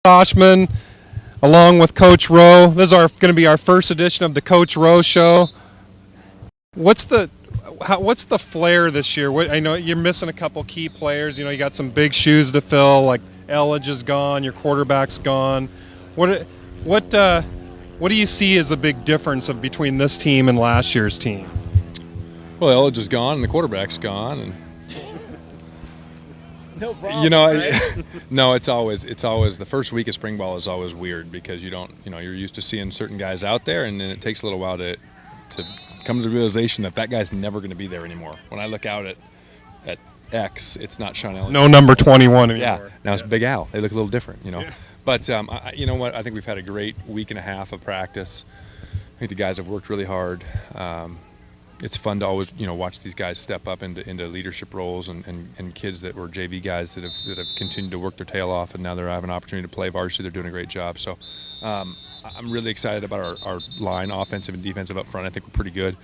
Oshman, along with Coach Rowe. This is going to be our first edition of the Coach Rowe Show. What's the flair this year? I know you're missing a couple key players. You got some big shoes to fill. Like Elledge is gone, your quarterback's gone. What do you see as the big difference between this team and last year's team? Well, Elledge is gone and the quarterback's gone, and no problem. Right? No, it's always the first week of spring ball is always weird because you're used to seeing certain guys out there, and then it takes a little while to come to the realization that guy's never going to be there anymore. When I look out at X, it's not Sean Elledge. No number 21 anymore. Yeah, now it's Big Al. They look a little different, Yeah. But you know what? I think we've had a great week and a half of practice. I think the guys have worked really hard. It's fun to always watch these guys step up into leadership roles and kids that were JV guys that have continued to work their tail off, and now they're having an opportunity to play varsity. They're doing a great job. So I'm really excited about our line, offensive and defensive up front. I think we're pretty good.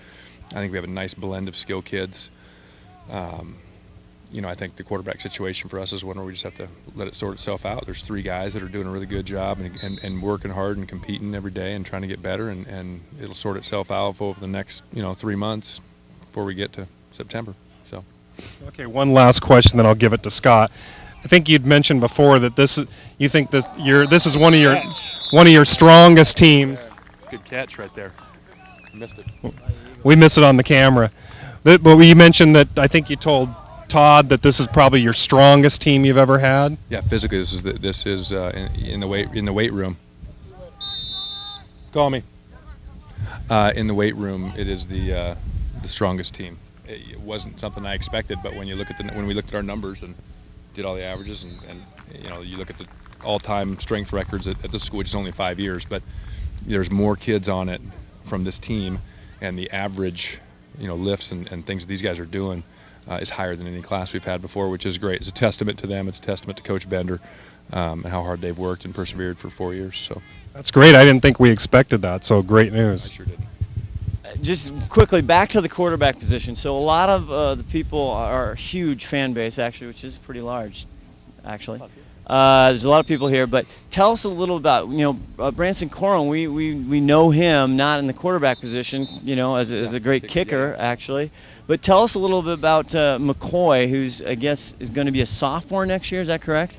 I think we have a nice blend of skill kids. I think the quarterback situation for us is one where we just have to let it sort itself out. There's three guys that are doing a really good job and working hard and competing every day and trying to get better, and it'll sort itself out over the next 3 months before we get to September. So. Okay, one last question, then I'll give it to Scott. I think you'd mentioned before that this is one of your strongest teams. Good catch right there. Missed it. We missed it on the camera. But you mentioned that I think you told Todd that this is probably your strongest team you've ever had. Yeah, physically this is in the weight room. Call me. In the weight room, it is the strongest team. It wasn't something I expected, but when we looked at our numbers and did all the averages and you look at the all-time strength records at the school, which is only 5 years, but there's more kids on it from this team, and the average lifts and things that these guys are doing is higher than any class we've had before, which is great. It's a testament to them. It's a testament to Coach Bender and how hard they've worked and persevered for 4 years. So that's great. I didn't think we expected that, so great news. I sure did. Just quickly, back to the quarterback position. So a lot of the people are a huge fan base, actually, which is pretty large, actually. There's a lot of people here, but tell us a little about, Branson Corum. We know him not in the quarterback position, as a great kicker, actually. But tell us a little bit about McCoy, who's, I guess, is going to be a sophomore next year. Is that correct?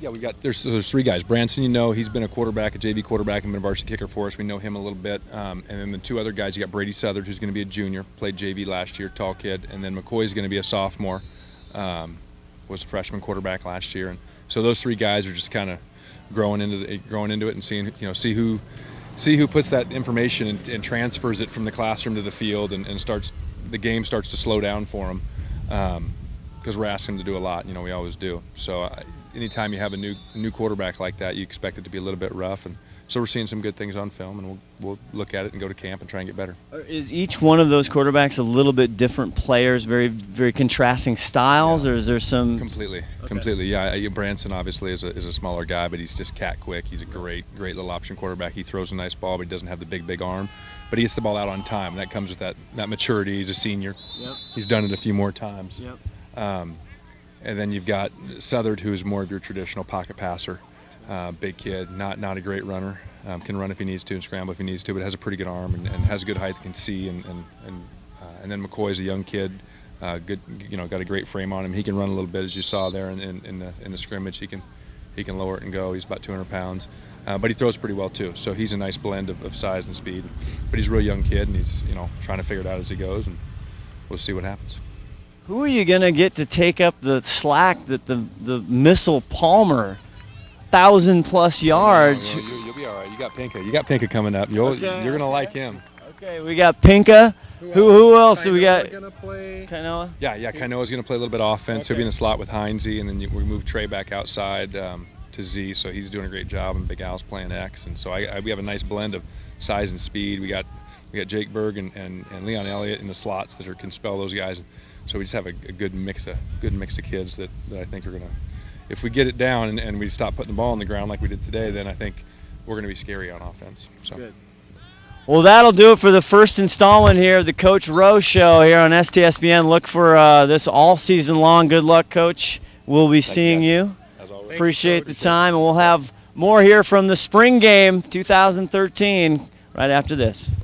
Yeah, there's three guys. Branson, he's been a quarterback, a JV quarterback, and been a varsity kicker for us. We know him a little bit. And then the two other guys, you got Brady Southard, who's going to be a junior, played JV last year, tall kid. And then McCoy's going to be a sophomore, was a freshman quarterback last year. And so those three guys are just kind of growing into it and seeing, see who puts that information and transfers it from the classroom to the field and the game starts to slow down for them because we're asking them to do a lot. We always do. So anytime you have a new quarterback like that, you expect it to be a little bit rough, and so we're seeing some good things on film, and we'll look at it and go to camp and try and get better. Is each one of those quarterbacks a little bit different players, very very contrasting styles, or is there some completely? Yeah, Branson obviously is a smaller guy, but he's just cat quick. He's a great little option quarterback. He throws a nice ball, but he doesn't have the big arm. But he gets the ball out on time, and that comes with that maturity. He's a senior. Yep. He's done it a few more times. Yep. And then you've got Southard, who's more of your traditional pocket passer, big kid, not a great runner, can run if he needs to and scramble if he needs to, but has a pretty good arm and has good height, can see, and then McCoy's a young kid, good, got a great frame on him. He can run a little bit, as you saw there in the scrimmage. He can lower it and go. He's about 200 pounds. But he throws pretty well too, so he's a nice blend of size and speed. But he's a real young kid, and he's trying to figure it out as he goes, and we'll see what happens. Who are you gonna get to take up the slack that the missile Palmer, 1,000+ yards? You'll be all right. You got Pinka coming up. You're gonna like him. Okay, we got Pinka. Who else do we got? Kainoa? Yeah. Kainoa's gonna play a little bit of offense. Okay. He'll be in the slot with Heinze, and then we move Trey back outside to Z, so he's doing a great job, and Big Al's playing X, and so we have a nice blend of size and speed. We got Jake Berg and Leon Elliott in the slots that can spell those guys, so we just have a good mix of kids that I think are gonna, if we get it down and we stop putting the ball on the ground like we did today, then I think we're gonna be scary on offense. So. Good. Well, that'll do it for the first installment here of the Coach Rowe Show here on STSBN. Look for this all season long. Good luck, Coach. We'll be seeing you. As always. Appreciate the time, and we'll have More here from the spring game 2013 right after this.